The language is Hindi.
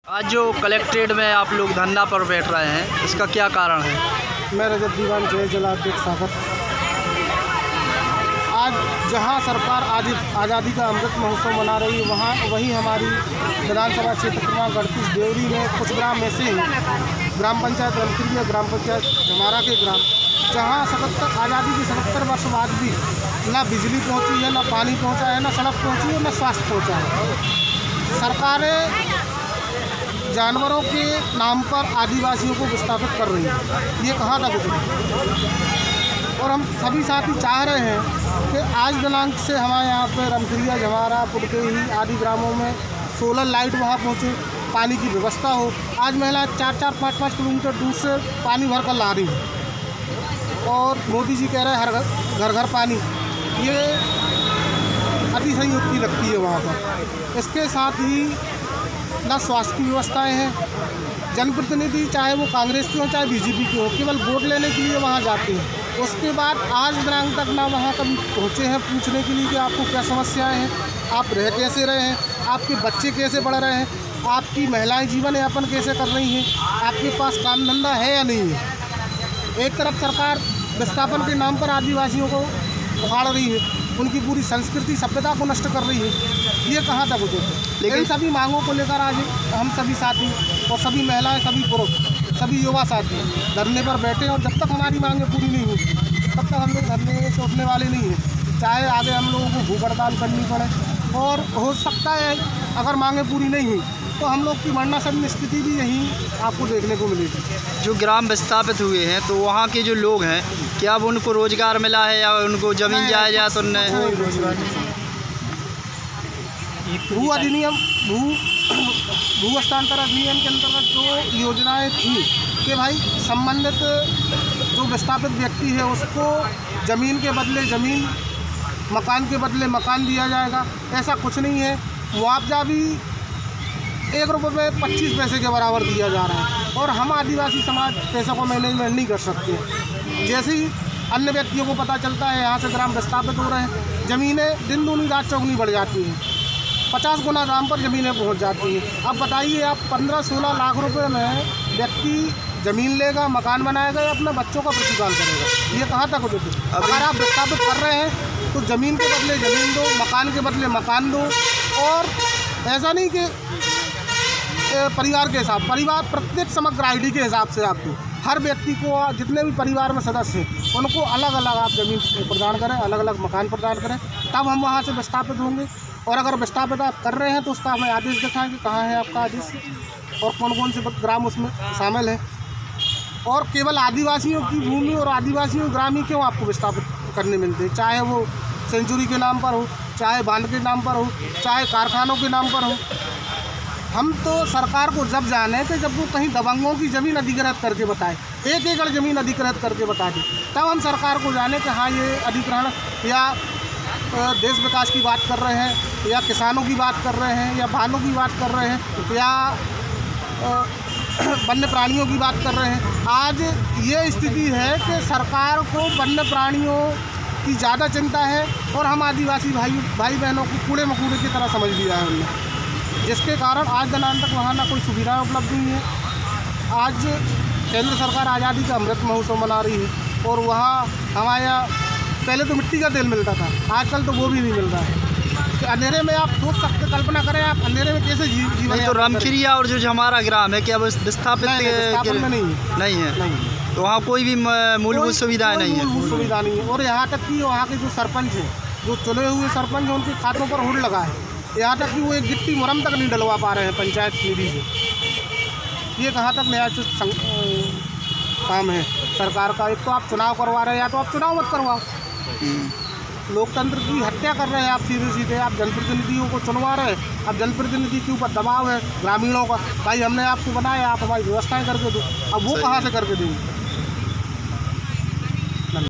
आज जो कलेक्ट्रेट में आप लोग धरना पर बैठ रहे हैं, इसका क्या कारण है? मैं रजत दीवान जय जलाध्यक्ष सागर। आज जहां सरकार आज़ादी का अमृत महोत्सव मना रही है, वहीं हमारी विधानसभा क्षेत्र क्रमांक 38 देवरी में कुछ ग्राम ऐसे हैं, ग्राम पंचायत रमखिरिया, ग्राम पंचायत झमारा के ग्राम, जहां 77 आज़ादी के 77 वर्ष बाद भी ना बिजली पहुंची है, ना पानी पहुंचा है, ना सड़क पहुंची है, ना स्वास्थ्य पहुंचा है। सरकारें जानवरों के नाम पर आदिवासियों को विस्थापित कर रही है। ये कहाँ तक उचित? और हम सभी साथी चाह रहे हैं कि आज दिनांक से हमारे यहाँ पे रमखिरिया, झमारा, पुडकेही आदि ग्रामों में सोलर लाइट वहाँ पहुँचे, पानी की व्यवस्था हो। आज महिलाएं 4-4, 5-5 किलोमीटर दूर से पानी भर कर ला रही हैं और मोदी जी कह रहे हैं हर घर घर पानी। ये अतिशय युक्ति लगती है वहाँ पर। इसके साथ ही ना स्वास्थ्य की व्यवस्थाएं हैं। जनप्रतिनिधि चाहे वो कांग्रेस के हो चाहे बीजेपी के हो, केवल वोट लेने के लिए वहाँ जाते हैं। उसके बाद आज दिनांक तक ना वहाँ कभी पहुँचे हैं पूछने के लिए कि आपको क्या समस्याएं हैं, आप रह कैसे रहे हैं, आपके बच्चे कैसे बढ़ रहे हैं, आपकी महिलाएं जीवन यापन कैसे कर रही हैं, आपके पास काम धंधा है या नहीं है। एक तरफ सरकार विस्थापन के नाम पर आदिवासियों को उखाड़ रही है, उनकी पूरी संस्कृति सभ्यता को नष्ट कर रही है। ये कहाँ तक उचित है? लेकिन सभी मांगों को लेकर आज हम सभी साथी और सभी महिलाएं, सभी पुरुष, सभी युवा साथी धरने पर बैठे हैं और जब तक हमारी मांगें पूरी नहीं होती तब तक हम लोग धरने से उठने वाले नहीं हैं। चाहे आगे हम लोगों को भूख हड़ताल करनी पड़े, और हो सकता है अगर मांगें पूरी नहीं हुई तो हम लोग की मरणासन्न स्थिति भी यहीं आपको देखने को मिलेगी। जो ग्राम विस्थापित हुए हैं तो वहाँ के जो लोग हैं, क्या अब उनको रोजगार मिला है या उनको ज़मीन जायदाद तो नहीं? भू अधिनियम भू हस्तांतर अधिनियम के अंतर्गत जो योजनाएं थी कि भाई संबंधित जो विस्थापित व्यक्ति है उसको ज़मीन के बदले ज़मीन, मकान के बदले मकान दिया जाएगा, ऐसा कुछ नहीं है। मुआवजा भी 1 रुपये में 25 पैसे के बराबर दिया जा रहा है और हम आदिवासी समाज पैसों को मैनेजमेंट नहीं कर सकते। जैसे ही अन्य व्यक्तियों को पता चलता है यहाँ से ग्राम विस्थापित हो रहे हैं, ज़मीनें दिन दूनी रात चौगुनी बढ़ जाती हैं, 50 गुना दाम पर ज़मीनें पहुँच जाती हैं। अब बताइए, आप 15-16 लाख रुपए में व्यक्ति ज़मीन लेगा, मकान बनाएगा या अपने बच्चों का प्रतिपाल करेगा? ये कहाँ तक उचित है? अगर आप विस्थापित कर रहे हैं तो ज़मीन के बदले ज़मीन दो, मकान के बदले मकान दो। और ऐसा नहीं कि परिवार के हिसाब, परिवार प्रत्येक समग्र आईडी के हिसाब से आप दो। हर व्यक्ति को, जितने भी परिवार में सदस्य हैं उनको अलग अलग आप ज़मीन प्रदान करें, अलग अलग मकान प्रदान करें, तब हम वहाँ से विस्थापित होंगे। और अगर विस्थापित आप कर रहे हैं तो उसका हमें आदेश दिखाएंगे, कहाँ है आपका आदेश और कौन कौन से ग्राम उसमें शामिल हैं। और केवल आदिवासियों की भूमि और आदिवासियों ग्राम ही क्यों आपको विस्थापित करने मिलते हैं, चाहे वो सेंचुरी के नाम पर हो, चाहे बांध के नाम पर हो, चाहे कारखानों के नाम पर हो। हम तो सरकार को जब जाने कि जब वो कहीं दबंगों की ज़मीन अधिकृत करके बताए, 1 एकड़ ज़मीन अधिकृत करके बता दे, तब हम सरकार को जाने कि हाँ ये अधिग्रहण या देश विकास की बात कर रहे हैं, या किसानों की बात कर रहे हैं, या बालों की बात कर रहे हैं, या वन्य प्राणियों की बात कर रहे हैं। आज ये स्थिति है कि सरकार को वन्य प्राणियों की ज़्यादा चिंता है और हम आदिवासी भाई बहनों को कूड़े मकूड़े की तरह समझ लिया है उन्होंने, जिसके कारण आज दिनांक तक वहाँ ना कोई सुविधाएँ उपलब्ध हुई हैं। आज केंद्र सरकार आज़ादी का अमृत महोत्सव मना रही है और वहाँ हमारे यहाँ पहले तो मिट्टी का तेल मिलता था, आजकल तो वो भी नहीं मिल रहा है। तो अंधेरे में आप सोच सकते, कल्पना करें आप अंधेरे में कैसे जीवन। तो रमखिरिया और जो हमारा ग्राम है, क्या विस्थापित में नहीं है। तो वहाँ कोई भी मूलभूत सुविधाएँ नहीं है? मूलभूत सुविधा नहीं है। और यहाँ तक कि वहाँ के जो सरपंच हैं, जो चुने हुए सरपंच हैं, उनके खातों पर हुड़ लगा है। यहाँ तक कि वो एक गिट्टी मुरम तक नहीं डलवा पा रहे हैं पंचायत निधि से। ये कहाँ तक नया काम है सरकार का? एक तो आप चुनाव करवा रहे हैं, या तो आप चुनाव मत करवाओ। लोकतंत्र की हत्या कर रहे हैं आप सीधे। आप जनप्रतिनिधियों को चुनवा रहे हैं, अब जनप्रतिनिधि के ऊपर दबाव है ग्रामीणों का, भाई हमने आपको बनाया, आप हमारी व्यवस्थाएं करके दो। अब वो कहाँ से करके देंगे?